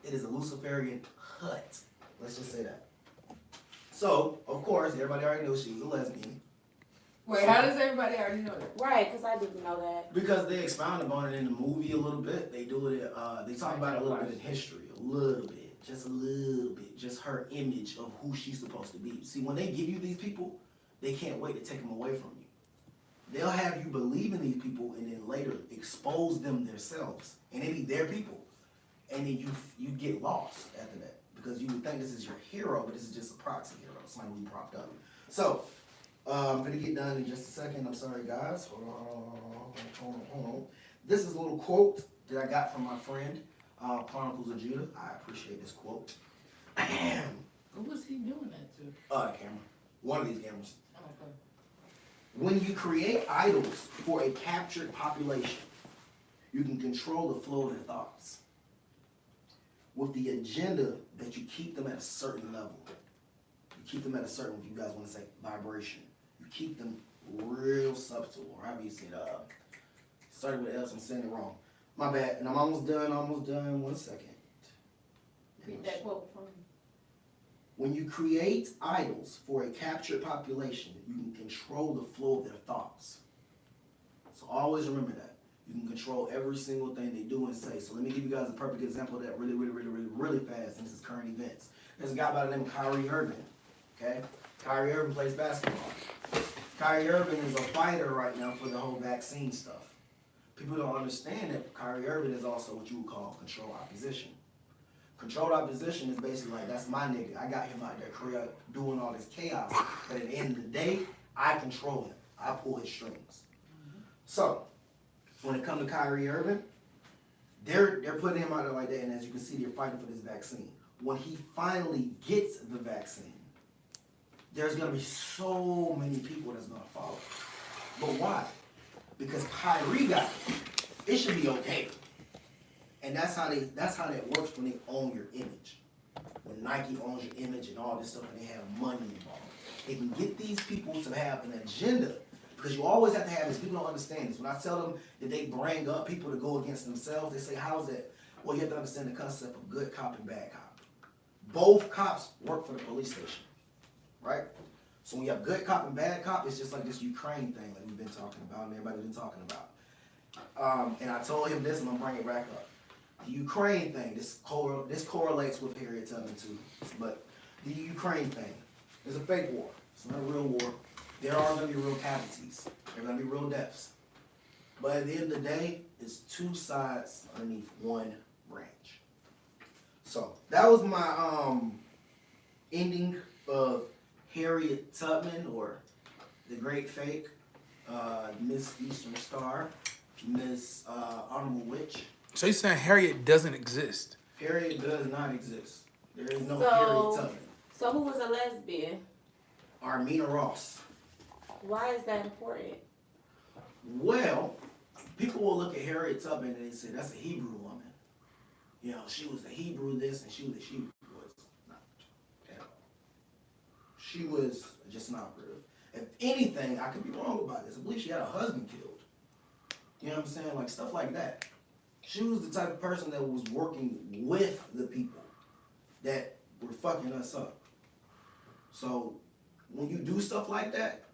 it is a Luciferian hut. Let's just say that. So, of course, everybody already knows she was a lesbian. Wait, how does everybody already know that? Right, because I didn't know that. Because they expound upon it in the movie a little bit. They do it, they talk about it a little bit in history. A little bit. Just a little bit. Just her image of who she's supposed to be. See, when they give you these people, they can't wait to take them away from you. They'll have you believe in these people and then later expose them themselves. And they be their people. And then you get lost after that. Because you would think this is your hero, but this is just a proxy hero. Somebody we propped up. So, I'm gonna get done in just a second. I'm sorry, guys. Hold on. This is a little quote that I got from my friend, Chronicles of Judah. I appreciate this quote. Who was he doing that to? The camera. One of these cameras. Okay. When you create idols for a captured population, you can control the flow of their thoughts with the agenda that you keep them at a certain level. You keep them at a certain, if you guys want to say, vibration. You keep them real subtle, or however you say it. Started with else, I'm saying it wrong. My bad, and I'm almost done. 1 second. Read that quote from me. When you create idols for a captured population, you can control the flow of their thoughts. So always remember that. You can control every single thing they do and say. So let me give you guys a perfect example of that really fast, and this is current events. There's a guy by the name of Kyrie Irving. Okay? Kyrie Irving plays basketball. Kyrie Irving is a fighter right now for the whole vaccine stuff. People don't understand that Kyrie Irving is also what you would call controlled opposition. Controlled opposition is basically like, that's my nigga. I got him out there doing all this chaos. But at the end of the day, I control him. I pull his strings. So, when it comes to Kyrie Irving, they're putting him out there like that, and as you can see, they're fighting for this vaccine. When he finally gets the vaccine, there's gonna be so many people that's gonna follow. But why? Because Kyrie got it. It should be okay. And that's how that works when they own your image. When Nike owns your image and all this stuff, and they have money involved. They can get these people to have an agenda. Because you always have to have this. People don't understand this. When I tell them that they bring up people to go against themselves, they say, how's that? Well, you have to understand the concept of good cop and bad cop. Both cops work for the police station, right? So when you have good cop and bad cop, it's just like this Ukraine thing that we've been talking about and everybody's been talking about. And I told him this, and I'm bringing it back up. The Ukraine thing, this correlates with Harriet Tubman too. But the Ukraine thing is a fake war. It's not a real war. There are going to be real casualties. There are going to be real deaths. But at the end of the day, it's two sides underneath one branch. So that was my ending of Harriet Tubman, or the Great Fake, Miss Eastern Star, Miss Honorable Witch. So you're saying Harriet doesn't exist? Harriet does not exist. There is no So- Harriet Tubman. So who was a lesbian? Armina Ross. Why is that important? Well, people will look at Harriet Tubman and they say, that's a Hebrew woman. You know, she was a Hebrew this and she was not at all. She was just not real. If anything, I could be wrong about this. I believe she had a husband killed. You know what I'm saying? Like stuff like that. She was the type of person that was working with the people that were fucking us up. So when you do stuff like that,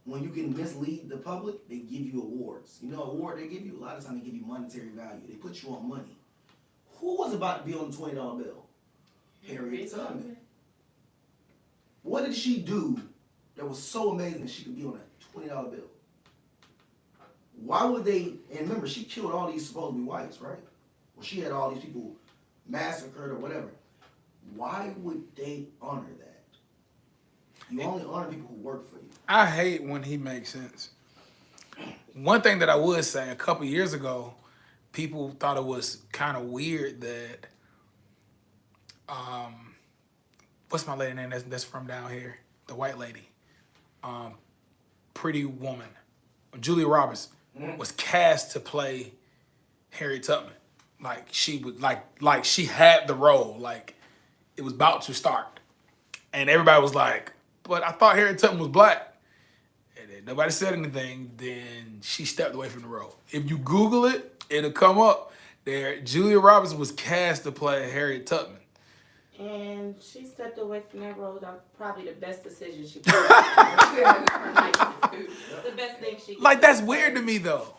when you can mislead the public, they give you awards. You know, award they give you, a lot of times they give you monetary value. They put you on money. Who was about to be on the $20 bill? Harriet Tubman. What did she do that was so amazing that she could be on a $20 bill? Why would they, and remember, she killed all these supposed to be whites, right? Well, she had all these people massacred or whatever. Why would they honor that? You only honor people who work for you. I hate when he makes sense. One thing that I would say, a couple years ago, people thought it was kind of weird that, what's my lady name that's from down here? The white lady. Pretty Woman. Julia Roberts was cast to play Harriet Tubman. Like she would like she had the role. Like it was about to start. And everybody was like, but I thought Harriet Tubman was black. And then nobody said anything, then she stepped away from the role. If you Google it, it'll come up there. Julia Roberts was cast to play Harriet Tubman. And she stepped away from that role. That was probably the best decision she could The best thing she could Like do. that's weird to me though.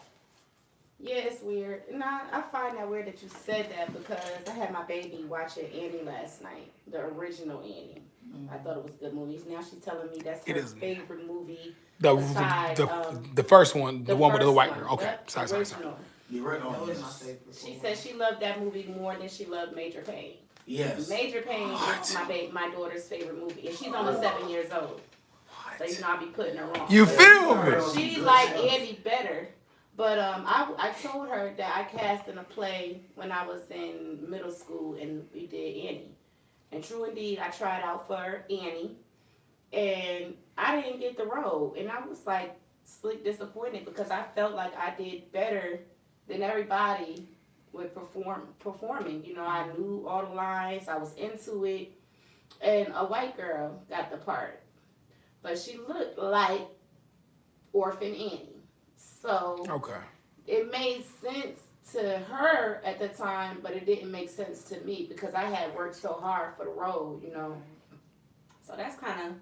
Yeah, it's weird. Nah, I find that weird that you said that because I had my baby watching Annie last night, the original Annie. I thought it was a good movie. Now she's telling me that's It her is. favorite movie. The Aside, the first one, the one with the first white one. girl. Okay, Yep, sorry. original. You right on That was my this. favorite. She said she loved that movie more than she loved Major Payne. Yes. Major Payne is my daughter's favorite movie, and she's only 7 years old. So you know I be putting her on. You But feel me? she liked Andy better, but I told her that I cast in a play when I was in middle school, and we did Annie. And true indeed, I tried out for Annie, and I didn't get the role, and I was like slick disappointed because I felt like I did better than everybody with performing. You know, I knew all the lines, I was into it, and a white girl got the part, but she looked like Orphan Annie, so Okay. it made sense to her at the time, but it didn't make sense to me because I had worked so hard for the role, you know. So that's kind of,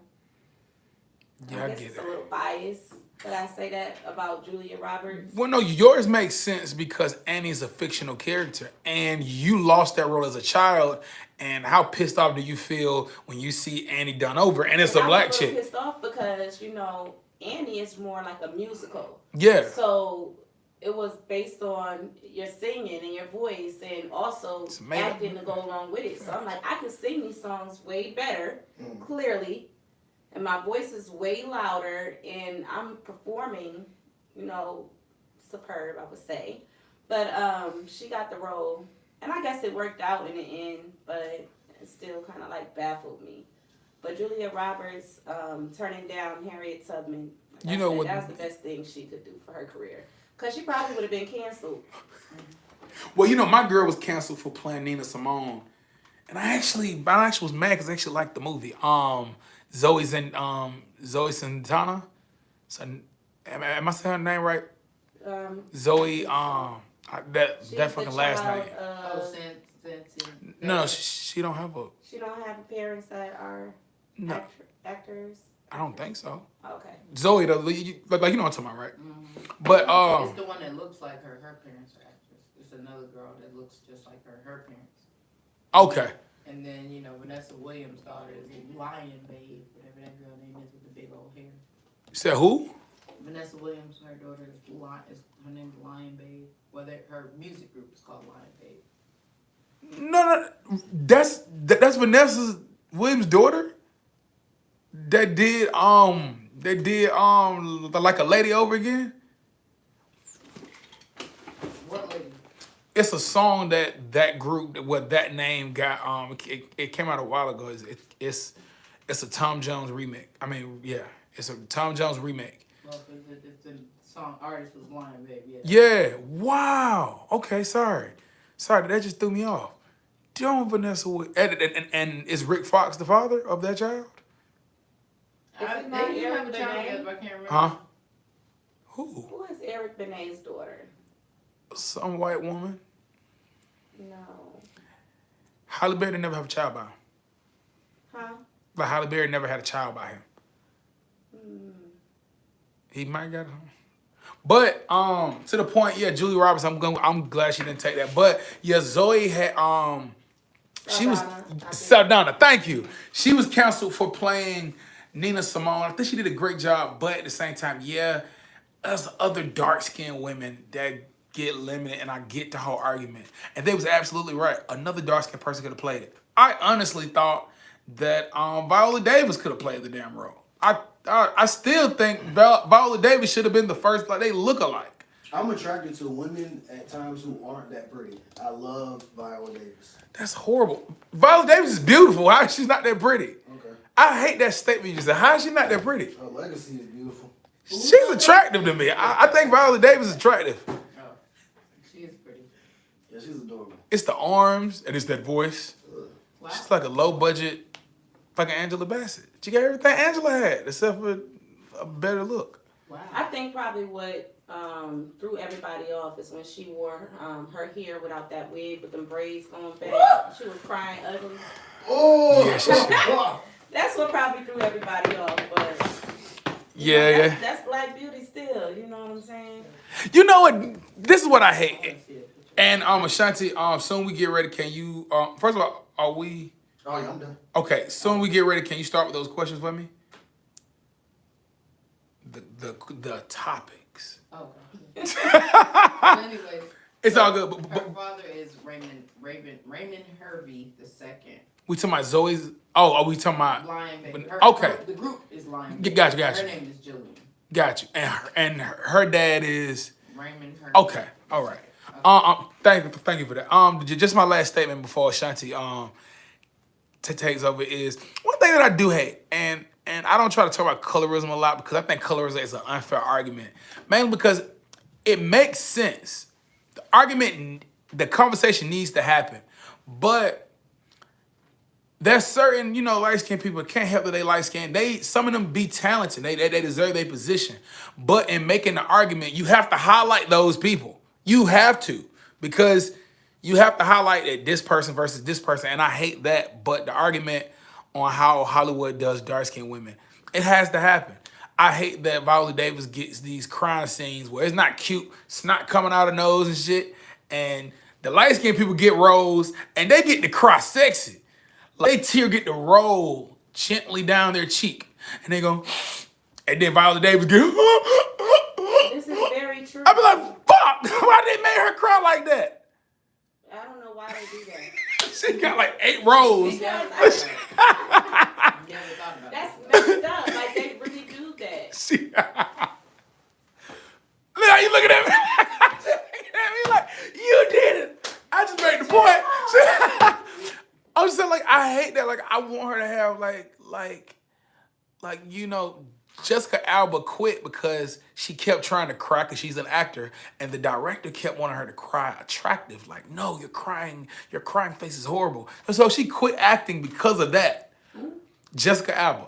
Yeah, I guess get it's it. a little biased that I say that about Julia Roberts. Well, no, yours makes sense because Annie's a fictional character, and you lost that role as a child. And how pissed off do you feel when you see Annie done over, and it's a And black I was a little chick? pissed off because, you know, Annie is more like a musical. Yeah. So it was based on your singing and your voice and also It's made up. acting to go along with it. So I'm like, I can sing these songs way better, clearly, and my voice is way louder, and I'm performing, you know, superb, I would say. But she got the role, and I guess it worked out in the end, but it still kind of like baffled me. But Julia Roberts turning down Harriet Tubman, like You know what- that was the best thing she could do for her career. Because she probably would have been canceled. Well, you know, my girl was canceled for playing Nina Simone, and I actually was mad because I actually liked the movie. Zoe Saldana. So, am I saying her name right? Zoe. That She's fucking the last child name. Oh, No, she don't have a. She don't have parents that are No, actors. I don't think so. Okay. Zoe, like you know what I'm talking about, right? But It's the one that looks like her. Her parents are actors. It's another girl that looks just like her. Her parents. okay. And then, you know, Vanessa Williams' daughter is Lion Babe, whatever that girl name is with the big old hair. You said who? Vanessa Williams, her daughter her name's Lion Babe. Well, her music group is called Lion Babe. No, that's Vanessa Williams' daughter. That did like a lady over again. What lady? It's a song that group, what that name got. It came out a while ago. It's a Tom Jones remake. I mean, yeah, it's a Tom Jones remake. Well, if the song artist was Lion Babe, yeah. Yeah. Wow. Okay. Sorry. That just threw me off. Don't Vanessa and is Rick Fox the father of that child? They it not do have a Eric child Benet? together, but I can't remember. Huh? Who? Who is Eric Benet's daughter? Some white woman. No. Halle Berry didn't never have a child by him. Huh? Like Halle Berry never had a child by him. Mm. He might got him. But to the point, yeah, Julia Roberts, I'm glad she didn't take that. But yeah, Zoe had she was Saldana, thank you. She was canceled for playing Nina Simone. I think she did a great job, but at the same time, yeah, there's other dark-skinned women that get limited, and I get the whole argument. And they was absolutely right. Another dark-skinned person could have played it. I honestly thought that Viola Davis could have played the damn role. I still think Viola Davis should have been the first. Like they look alike. I'm attracted to women at times who aren't that pretty. I love Viola Davis. That's horrible. Viola Davis is beautiful. How is she not that pretty? Okay. I hate that statement you just said. How is she not that pretty? Her legacy is beautiful. She's attractive to me. I think Viola Davis is attractive. Oh, she is pretty. Yeah, she's adorable. It's the arms and it's that voice. Wow. She's like a low budget, fucking Angela Bassett. She got everything Angela had except for a better look. Wow. I think probably what threw everybody off is when she wore her hair without that wig with them braids going back. She was crying ugly. Oh! Yeah, That's what probably threw everybody off. But Yeah. that's Black Beauty still. You know what I'm saying? You know what? This is what I hate. And Ashanti, soon we get ready. Can you? First of all, are we? Oh yeah, I'm done. Okay. Soon we get ready. Can you start with those questions for me? The topics. Okay. Well, anyways, It's all good. her But father is Raymond Hervey the second. we talking about Zoe's. Oh, are we talking about? Lion Baby. Okay. The group is Lion Gotcha, Baby. gotcha. Her name is Jillian. Got you. And her dad is. Raymond Hervey. Okay. All right. Thank you for that. Just my last statement before Ashanti takes over is one thing that I do hate, and I don't try to talk about colorism a lot because I think colorism is an unfair argument, mainly because it makes sense. The conversation needs to happen, but there's certain, light-skinned people can't help that they light-skinned. Some of them be talented. They deserve their position. But in making the argument, you have to highlight those people. You have to, because you have to highlight that this person versus this person. And I hate that. But the argument on how Hollywood does dark-skinned women, it has to happen. I hate that Viola Davis gets these crime scenes where it's not cute, snot coming out of nose and shit. And the light-skinned people get roles and they get to cry sexy. Like, they tear get to roll gently down their cheek. And they go, and then Viola Davis get, This is very true. I be like, fuck, why they made her cry like that? I don't know why they do that. She got like 8 rolls. Because Never thought about that's that. messed up. Like they really do that. Look how you looking at me. Looking at me like, you did it. I just made the point. I'm just saying, like, I hate that. Like, I want her to have Jessica Alba quit because she kept trying to cry because she's an actor, and the director kept wanting her to cry attractive. Like, no, you're crying. Your crying face is horrible. And so she quit acting because of that. Jessica Alba.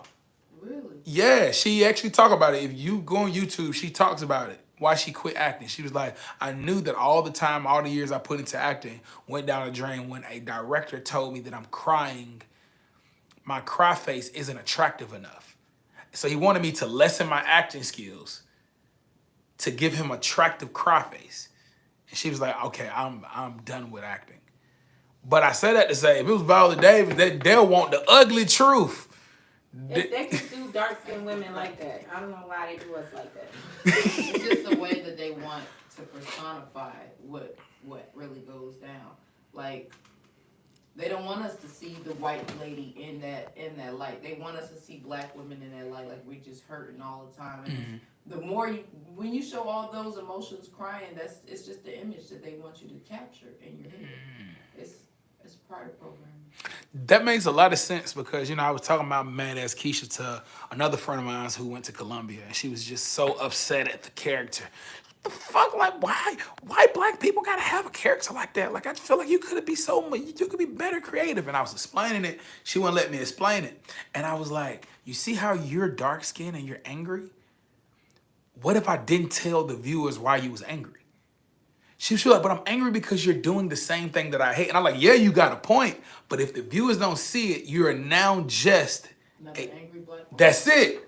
Really? Yeah, she actually talked about it. If you go on YouTube, she talks about it. Why she quit acting. She was like, I knew that all the time, all the years I put into acting went down the drain when a director told me that I'm crying. My cry face isn't attractive enough. So he wanted me to lessen my acting skills to give him attractive cry face. And she was like, okay, I'm done with acting. But I said that to say, if it was Viola Davis, they'll want the ugly truth. If they could do dark-skinned women like that, I don't know why they do us like that. It's just the way that they want to personify what really goes down. Like, they don't want us to see the white lady in that light. They want us to see black women in that light, like we just hurting all the time. And the more when you show all those emotions crying, it's just the image that they want you to capture in your head. It's part of programming. That makes a lot of sense because, I was talking about Mad Ass Keisha to another friend of mine who went to Columbia, and she was just so upset at the character. The fuck, like, why black people gotta have a character like that? Like, I feel like you could be better creative. And I was explaining it. She wouldn't let me explain it. And I was like, you see how you're dark skinned and you're angry? What if I didn't tell the viewers why you was angry? She was like, but I'm angry because you're doing the same thing that I hate. And I'm like, yeah, you got a point. But if the viewers don't see it, you're now just Another angry black woman. That's it.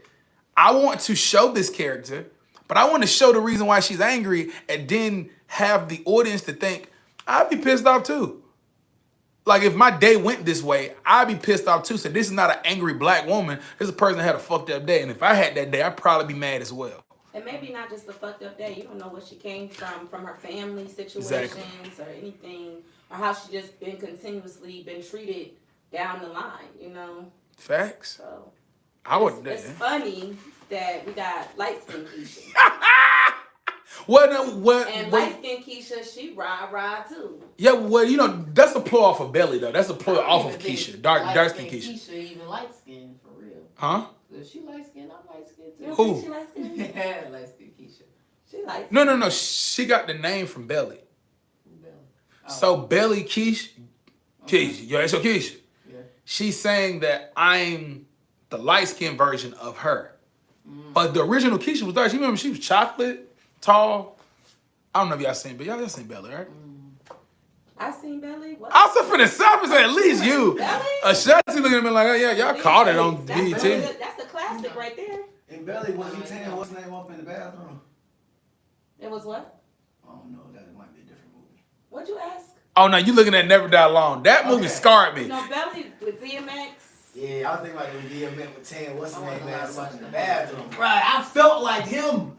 I want to show this character, but I want to show the reason why she's angry and then have the audience to think, I'd be pissed off too. Like, if my day went this way, I'd be pissed off too. So this is not an angry black woman. This is a person that had a fucked up day. And if I had that day, I'd probably be mad as well. And maybe not just a fucked up day. You don't know what she came from her family situations or anything, or how she just been continuously been treated down the line. Facts. So I would. it's funny that we got light skinned Keisha. What? And light skinned Keisha, she rah too. Yeah, well, you know, that's a ploy off of Belly, though. That's a ploy off of Keisha. Dark skin Keisha. Keisha even light skinned for real. Huh? If she light skinned, I'm light skinned You too. Who? think she light skinned? Yeah, light skinned Keisha. She light No. She got the name from Belly. Belly. So Belly Keisha. Yeah, so Keisha. Yeah. She's saying that I'm the light skinned version of her. But the original Keisha was dark. You remember she was chocolate, tall. I don't know if y'all seen, but y'all seen Belly, right? I seen Belly. What? I was from the South, at least you. Belly? Ashanti looking at me like, oh, yeah, y'all caught it on That's BET. That's a classic right there. And Belly, was he tearing what's name up in the bathroom? It was what? I don't know. That might be a different movie. What'd you ask? Oh, no, you looking at Never Die Alone. That movie Okay. scarred me. No, Belly with DMX. Yeah, I was thinking about the DMX with Tan. What's his I name? wanna Ass watch up in the that. bathroom. Right, I felt like him.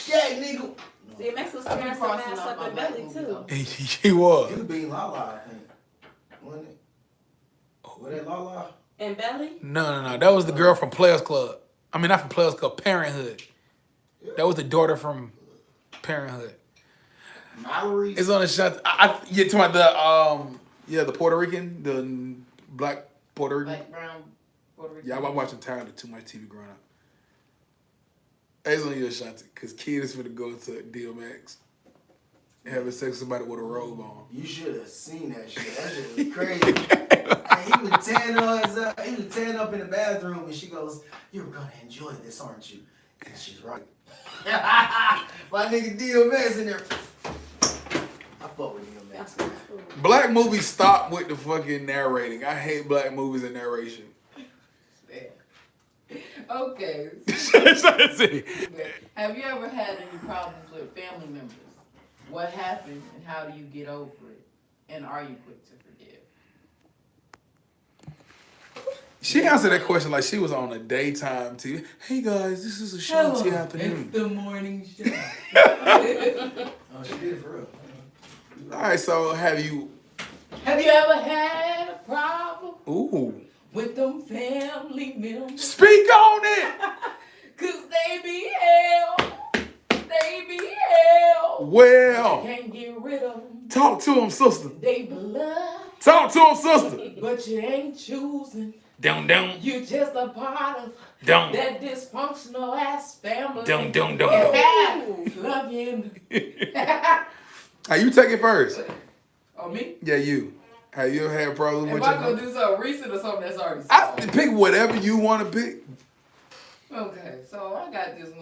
Yeah, nigga. DMX was I've been tearing some crossing ass off up my in black Belly movie, too. though. He He was. was being Lala, I think. Wasn't it? Was that Lala? And Belly? No. That was the girl from Players Club. I mean, not from Players Club, Parenthood. That was the daughter from Parenthood. Mallory? It's on Ashanti. Yeah, talking about the Puerto Rican, the black Puerto Rican. Black, brown, Puerto Rican. Yeah, I was watching entirely too much TV growing up. It's on you, Ashanti, because Kid is finna go to DMX and having sex with somebody with a robe on. You should have seen that shit. That shit was crazy. And he was tearing up in the bathroom, and she goes, "You're gonna enjoy this, aren't you?" And she's right. My nigga DMX in there. I fuck with That's DMX. cool. Black movies stop with the fucking narrating. I hate black movies and narration. Okay. Ashanti. Have you ever had any problems with family members? What happened and how do you get over it? And are you quick to forgive? She answered that question like she was on a daytime TV. Hey guys, this is Ashanti It's afternoon. the morning show. Oh, she did it for real. All right, so have you? Have you ever had a problem Ooh, with them family members? speak on it. Cause they be hell. They be hell. Well, Can't get rid of them. talk to him, sister. They blood. Talk to him, sister. But you ain't choosing. Down. You're just a part of Down. that dysfunctional ass family. Down. Love you. How you take it first? Oh, me? Yeah, you. Have you ever had problems Am with I gonna your? do something recent or something that's already I solved? pick whatever you want to pick. Okay, so I got this one.